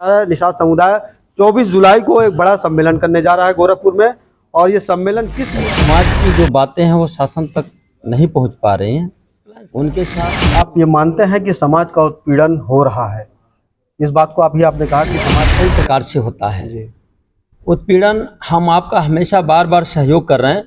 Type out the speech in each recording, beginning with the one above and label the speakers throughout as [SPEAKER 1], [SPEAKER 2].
[SPEAKER 1] निषाद समुदाय 24 जुलाई को एक बड़ा सम्मेलन करने जा रहा है गोरखपुर में। और ये सम्मेलन किस
[SPEAKER 2] समाज की जो बातें हैं वो शासन तक नहीं पहुंच पा रही हैं, उनके साथ
[SPEAKER 1] आप ये मानते हैं कि समाज का उत्पीड़न हो रहा है? इस बात को अभी आपने कहा कि समाज
[SPEAKER 2] कई प्रकार से होता है उत्पीड़न। हम आपका हमेशा बार बार सहयोग कर रहे हैं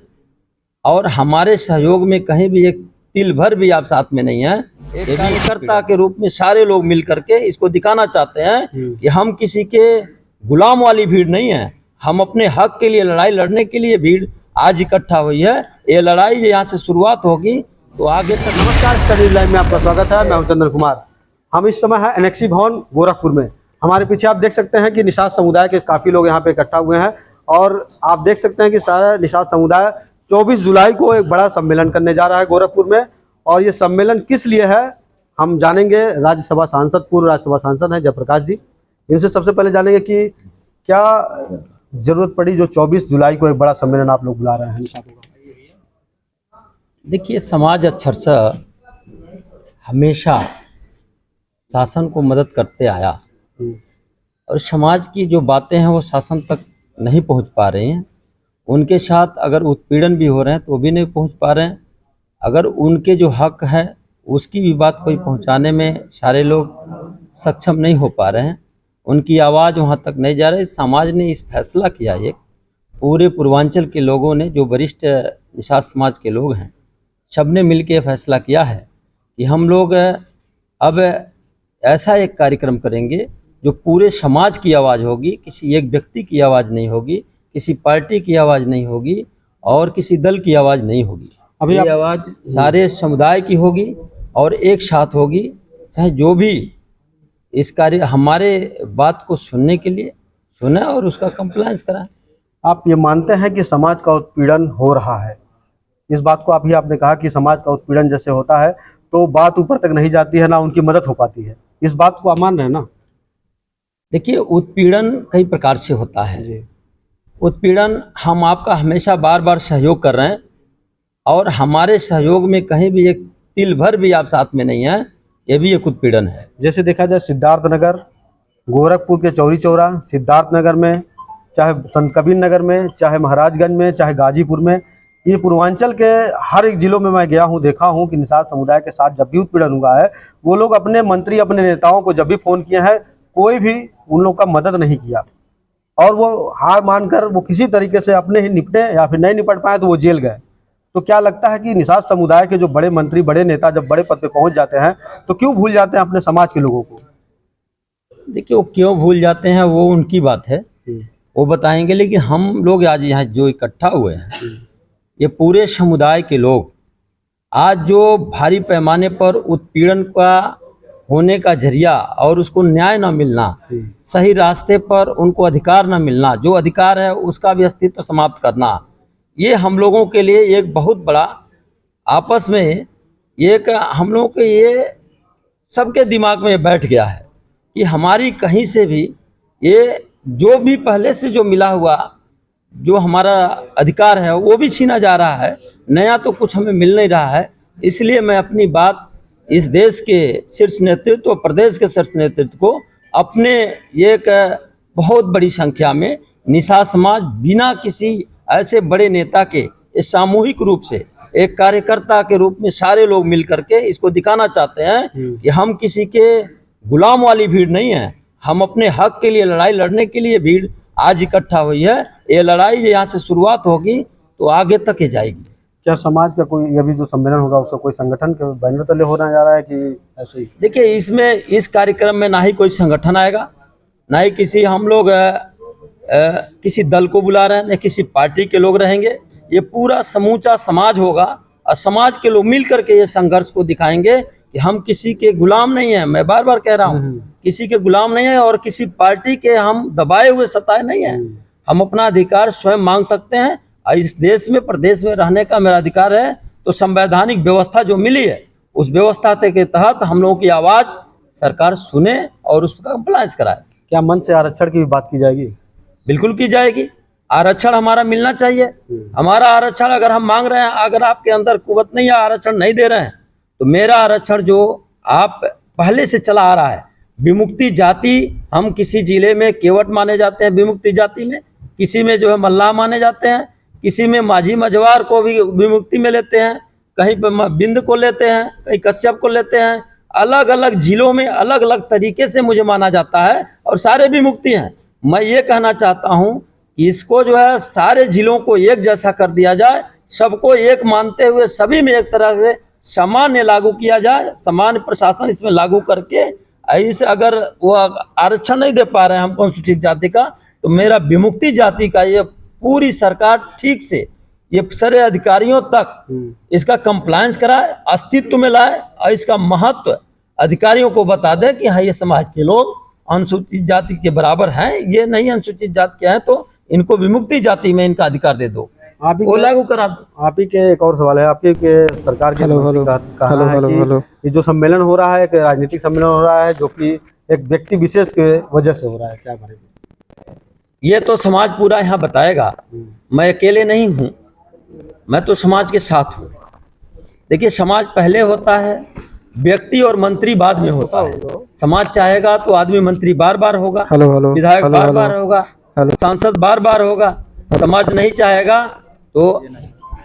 [SPEAKER 2] और हमारे सहयोग में कहीं भी एक तिल भर भी आप साथ में नहीं है। एक कार्यकर्ता के रूप में सारे लोग मिल करके इसको दिखाना चाहते हैं कि हम किसी के गुलाम वाली भीड़ नहीं है। हम अपने हक के लिए लड़ाई लड़ने के लिए भीड़ आज इकट्ठा हुई है। ये लड़ाई यहाँ से शुरुआत होगी तो आगे तक।
[SPEAKER 1] नमस्कार, स्टडी लाइव में आपका स्वागत है। मैं हूं चंद्र कुमार। हम इस समय है एनेक्सी भवन गोरखपुर में। हमारे पीछे आप देख सकते हैं कि निषाद समुदाय के काफ़ी लोग यहाँ पे इकट्ठा हुए हैं और आप देख सकते हैं कि सारा निषाद समुदाय 24 जुलाई को एक बड़ा सम्मेलन करने जा रहा है गोरखपुर में। और ये सम्मेलन किस लिए है हम जानेंगे। राज्यसभा सांसद, पूर्व राज्यसभा सांसद हैं जयप्रकाश जी, इनसे सबसे पहले जानेंगे कि क्या जरूरत पड़ी जो 24 जुलाई को एक बड़ा सम्मेलन आप लोग बुला रहे हैं निषाद का।
[SPEAKER 2] देखिए, समाज अक्षरशः हमेशा शासन को मदद करते आया और समाज की जो बातें हैं वो शासन तक नहीं पहुंच पा रही हैं। उनके साथ अगर उत्पीड़न भी हो रहे हैं तो भी नहीं पहुंच पा रहे हैं। अगर उनके जो हक है उसकी भी बात कोई पहुंचाने में सारे लोग सक्षम नहीं हो पा रहे हैं। उनकी आवाज़ वहां तक नहीं जा रही। समाज ने इस फैसला किया, एक पूरे पूर्वांचल के लोगों ने, जो वरिष्ठ निषाद समाज के लोग हैं, सबने मिलकर फैसला किया है कि हम लोग अब ऐसा एक कार्यक्रम करेंगे जो पूरे समाज की आवाज़ होगी, किसी एक व्यक्ति की आवाज़ नहीं होगी, किसी पार्टी की आवाज़ नहीं होगी और किसी दल की आवाज़ नहीं होगी। अभी ये आवाज़ सारे समुदाय की होगी और एक साथ होगी। चाहे जो भी इस कार्य हमारे बात को सुनने के लिए सुने और उसका कंप्लायंस कराएं।
[SPEAKER 1] आप ये मानते हैं कि समाज का उत्पीड़न हो रहा है? इस बात को अभी आपने कहा कि समाज का उत्पीड़न जैसे होता है तो बात ऊपर तक नहीं जाती है, ना उनकी मदद हो पाती है। इस बात को आप मान रहे हैं ना?
[SPEAKER 2] देखिए, उत्पीड़न कई प्रकार से होता है। उत्पीड़न हम आपका हमेशा बार बार सहयोग कर रहे हैं और हमारे सहयोग में कहीं भी एक तिल भर भी आप साथ में नहीं है, ये भी एक उत्पीड़न है।
[SPEAKER 1] जैसे देखा जाए सिद्धार्थनगर, गोरखपुर के चौरी चौरा, सिद्धार्थनगर में, चाहे संत कबीर नगर में, चाहे महाराजगंज में, चाहे गाजीपुर में, ये पूर्वांचल के हर एक जिलों में मैं गया हूँ, देखा हूँ कि निषाद समुदाय के साथ जब भी उत्पीड़न हुआ है, वो लोग अपने मंत्री, अपने नेताओं को जब भी फ़ोन किए हैं, कोई भी उन लोग का मदद नहीं किया और वो हार मानकर वो किसी तरीके से अपने ही निपटे या फिर नहीं निपट पाए तो वो जेल गए। तो क्या लगता है कि निषाद समुदाय के जो बड़े मंत्री, बड़े नेता जब बड़े पद पे पहुंच जाते हैं तो क्यों भूल जाते हैं अपने समाज के लोगों को?
[SPEAKER 2] देखिए, वो क्यों भूल जाते हैं वो उनकी बात है, वो बताएंगे। लेकिन हम लोग आज यहाँ जो इकट्ठा हुए हैं, ये पूरे समुदाय के लोग आज जो भारी पैमाने पर उत्पीड़न का होने का जरिया और उसको न्याय ना मिलना, सही रास्ते पर उनको अधिकार ना मिलना, जो अधिकार है उसका भी अस्तित्व समाप्त करना, ये हम लोगों के लिए एक बहुत बड़ा आपस में एक हम लोगों के ये सबके दिमाग में बैठ गया है कि हमारी कहीं से भी ये जो भी पहले से जो मिला हुआ जो हमारा अधिकार है वो भी छीना जा रहा है, नया तो कुछ हमें मिल नहीं रहा है। इसलिए मैं अपनी बात इस देश के शीर्ष नेतृत्व और प्रदेश के शीर्ष नेतृत्व को अपने एक बहुत बड़ी संख्या में निषाद समाज बिना किसी ऐसे बड़े नेता के इस सामूहिक रूप से एक कार्यकर्ता के रूप में सारे लोग मिल करके इसको दिखाना चाहते हैं कि हम किसी के गुलाम वाली भीड़ नहीं है। हम अपने हक के लिए लड़ाई लड़ने के लिए भीड़ आज इकट्ठा हुई है। ये लड़ाई यहाँ से शुरुआत होगी तो आगे तक ही जाएगी।
[SPEAKER 1] क्या समाज का कोई अभी जो सम्मेलन होगा उसका कोकोई संगठन के बैनर तले होना जा रहा है कि ऐसे ही?
[SPEAKER 2] देखिए, इसमें इस कार्यक्रम में ना ही कोई संगठन आएगा, ना ही किसी हम लोग किसी दल को बुला रहे हैं, न किसी पार्टी के लोग रहेंगे। ये पूरा समूचा समाज होगा और समाज के लोग मिल करके ये संघर्ष को दिखाएंगे कि हम किसी के गुलाम नहीं हैं। मैं बार बार कह रहा हूँ, किसी के गुलाम नहीं है और किसी पार्टी के हम दबाए हुए सताए नहीं हैं। हम अपना अधिकार स्वयं मांग सकते हैं और इस देश में, प्रदेश में रहने का मेरा अधिकार है। तो संवैधानिक व्यवस्था जो मिली है उस व्यवस्था के तहत हम लोगों की आवाज़ सरकार सुने और उसका कंप्लायंस कराए।
[SPEAKER 1] क्या मन से आरक्षण की भी बात की जाएगी?
[SPEAKER 2] बिल्कुल की जाएगी। आरक्षण हमारा मिलना चाहिए। हमारा आरक्षण अगर हम मांग रहे हैं, अगर आपके अंदर कुवत नहीं है, आरक्षण नहीं दे रहे हैं, तो मेरा आरक्षण जो आप पहले से चला आ रहा है विमुक्ति जाति, हम किसी जिले में केवट माने जाते हैं विमुक्ति जाति में, किसी में जो है मल्लाह माने जाते हैं, किसी में माझी मझवार को भी विमुक्ति में लेते हैं, कहीं पर बिंद को लेते हैं, कहीं कश्यप को लेते हैं। अलग अलग जिलों में अलग अलग तरीके से मुझे माना जाता है और सारे विमुक्ति हैं। मैं ये कहना चाहता हूँ कि इसको जो है सारे जिलों को एक जैसा कर दिया जाए, सबको एक मानते हुए सभी में एक तरह से सामान्य लागू किया जाए, सामान्य प्रशासन इसमें लागू करके ऐसे अगर वो आरक्षण नहीं दे पा रहे हैं हमको अनुसूचित जाति का, तो मेरा विमुक्ति जाति का ये पूरी सरकार ठीक से ये सारे अधिकारियों तक इसका कंप्लायंस कराए, अस्तित्व में लाए और इसका महत्व अधिकारियों को बता दे कि हाँ ये समाज के लोग अनुसूचित जाति के बराबर हैं, ये नहीं अनुसूचित जाति के हैं तो इनको विमुक्ति जाति में इनका अधिकार दे दो,
[SPEAKER 1] आप ही
[SPEAKER 2] वो लागू करा दो।
[SPEAKER 1] आप ही के एक और सवाल है, आपके के सरकार के कहना है कि ये जो सम्मेलन हो रहा है एक राजनीतिक सम्मेलन हो रहा है जो कि एक व्यक्ति विशेष के वजह से हो रहा है, क्या करेंगे?
[SPEAKER 2] ये तो समाज पूरा यहाँ बताएगा, मैं अकेले नहीं हूँ, मैं तो समाज के साथ हूँ। देखिए समाज पहले होता है, व्यक्ति और मंत्री बाद में होता है। समाज चाहेगा तो आदमी मंत्री बार बार होगा, विधायक बार बार होगा, सांसद बार बार होगा। समाज नहीं चाहेगा तो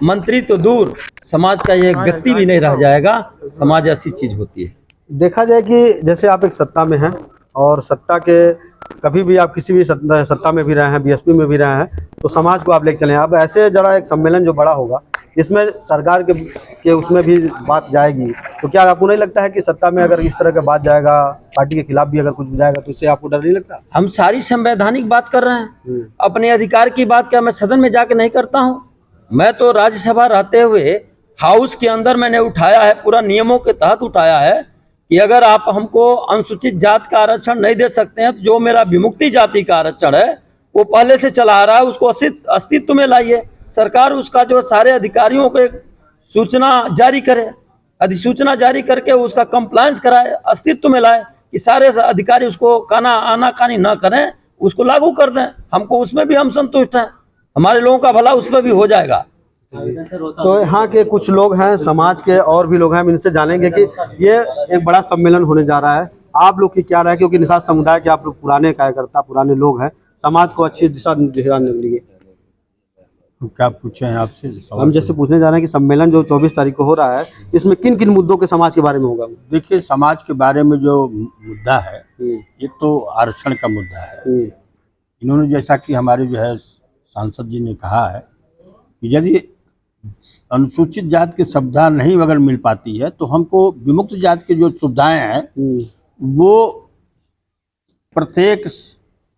[SPEAKER 2] मंत्री तो दूर, समाज का ये व्यक्ति भी नहीं रह जाएगा। समाज ऐसी चीज होती है।
[SPEAKER 1] देखा जाए कि जैसे आप एक सत्ता में हैं और सत्ता के कभी भी आप किसी भी सत्ता में भी रहे हैं, बीएसपी में भी रहे हैं, तो समाज को आप लेकर चले। अब ऐसे जरा एक सम्मेलन जो बड़ा होगा इसमें सरकार के उसमें भी बात जाएगी, तो क्या आपको नहीं लगता है कि सत्ता में अगर इस तरह का बात जाएगा, पार्टी के खिलाफ भी अगर कुछ जाएगा तो इससे आपको डर नहीं लगता?
[SPEAKER 2] हम सारी संवैधानिक बात कर रहे हैं, अपने अधिकार की बात क्या मैं सदन में जाके नहीं करता हूँ? मैं तो राज्यसभा रहते हुए हाउस के अंदर मैंने उठाया है, पूरा नियमों के तहत उठाया है कि अगर आप हमको अनुसूचित जाति का आरक्षण नहीं दे सकते हैं तो जो मेरा विमुक्ति जाति का आरक्षण है वो पहले से चला आ रहा है, उसको अस्तित्व में लाइए। सरकार उसका जो सारे अधिकारियों को एक सूचना जारी करे, अधिसूचना जारी करके उसका कंप्लायंस कराए, अस्तित्व में लाए कि सारे अधिकारी उसको आनाकानी ना करें, उसको लागू कर दें। हमको उसमें भी हम संतुष्ट हैं, हमारे लोगों का भला उसमें भी हो जाएगा।
[SPEAKER 1] तो यहाँ के कुछ लोग हैं, समाज के और भी लोग हैं, हम इनसे जानेंगे कि ये एक बड़ा सम्मेलन होने जा रहा है, आप लोग की क्या राय है? क्योंकि निषाद समुदाय के आप लोग पुराने कार्यकर्ता, पुराने लोग हैं, समाज को अच्छी दिशा दिखाने के लिए
[SPEAKER 3] क्या पूछे हैं आपसे?
[SPEAKER 1] हम जैसे पूछने जा रहे हैं कि सम्मेलन जो 24 तारीख को हो रहा है इसमें किन किन मुद्दों के समाज के बारे में होगा?
[SPEAKER 3] देखिए समाज के बारे में जो मुद्दा है एक तो आरक्षण का मुद्दा है। इन्होंने जैसा कि हमारे जो है सांसद जी ने कहा है कि यदि अनुसूचित जाति की सुविधा नहीं अगर मिल पाती है तो हमको विमुक्त जाति की जो सुविधाएं हैं वो प्रत्येक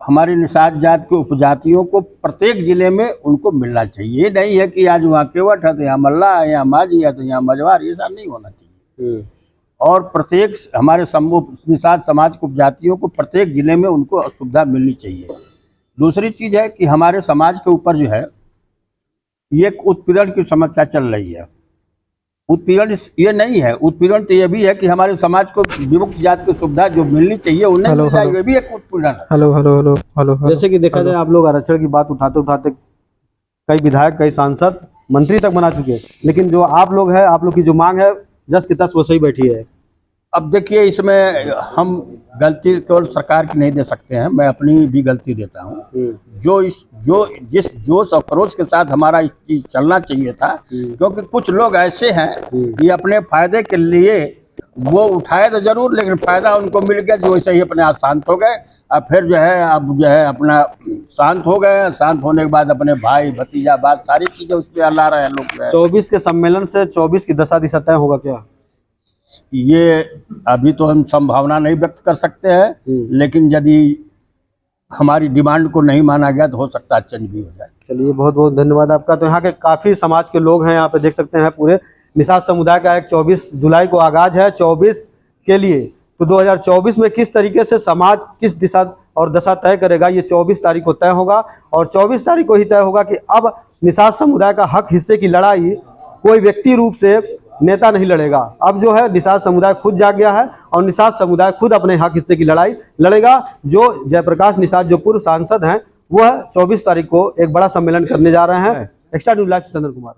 [SPEAKER 3] हमारे निषाद जाति के उपजातियों को प्रत्येक जिले में उनको मिलना चाहिए। ये नहीं है कि आज वहाँ केवट है तो यहाँ मल्ला है, यहाँ माझी है तो यहाँ मझवार, ये सब नहीं होना चाहिए। और प्रत्येक हमारे निषाद समाज के उपजातियों को प्रत्येक जिले में उनको सुविधा मिलनी चाहिए। दूसरी चीज़ है कि हमारे समाज के ऊपर जो है ये उत्पीड़न की समस्या चल रही है। उत्पीड़न ये नहीं है, उत्पीड़न तो ये भी है कि हमारे समाज को विमुक्त जाति की सुविधा जो मिलनी चाहिए उन्हें मिल जाए, ये भी एक उत्पीड़न है।
[SPEAKER 1] हेलो जैसे कि देखा जाए आप लोग आरक्षण की बात उठाते उठाते कई विधायक, कई सांसद, मंत्री तक बना चुके हैं, लेकिन जो आप लोग हैं, आप लोग की जो मांग है 10 की 10 वो सही बैठी है।
[SPEAKER 3] अब देखिए इसमें हम गलती केवल सरकार की नहीं दे सकते हैं, मैं अपनी भी गलती देता हूँ। जिस जोश और खरोश के साथ हमारा इस चीज चलना चाहिए था, क्योंकि कुछ लोग ऐसे हैं कि अपने फायदे के लिए वो उठाए तो जरूर, लेकिन फायदा उनको मिल गया जो वैसे ही अपने आप शांत हो गए। अब फिर जो है अब जो है अपना शांत हो गए, शांत होने के बाद अपने भाई भतीजा बात सारी चीजें उस पर ला रहे हैं लोग।
[SPEAKER 1] 24 के सम्मेलन से 24 की दशा दिशा तय होगा क्या?
[SPEAKER 3] ये अभी तो हम संभावना नहीं व्यक्त कर सकते हैं, लेकिन यदि हमारी डिमांड को नहीं माना गया तो हो सकता है चेंज भी हो जाए।
[SPEAKER 1] चलिए बहुत बहुत धन्यवाद आपका। तो यहाँ के काफ़ी समाज के लोग हैं, यहाँ पे देख सकते हैं पूरे निषाद समुदाय का एक 24 जुलाई को आगाज है 24 के लिए। तो 2024 में किस तरीके से समाज किस दिशा और दशा तय करेगा ये 24 तारीख को तय होगा, और 24 तारीख को ही तय होगा कि अब निषाद समुदाय का हक हिस्से की लड़ाई कोई व्यक्ति रूप से नेता नहीं लड़ेगा। अब जो है निषाद समुदाय खुद जाग गया है और निषाद समुदाय खुद अपने हक हिस्से की लड़ाई लड़ेगा। जो जयप्रकाश निषाद जो पूर्व सांसद हैं वह 24 तारीख को एक बड़ा सम्मेलन करने जा रहे हैं। एक्स्ट्रा न्यूज़ लाइव से चंद्र कुमार।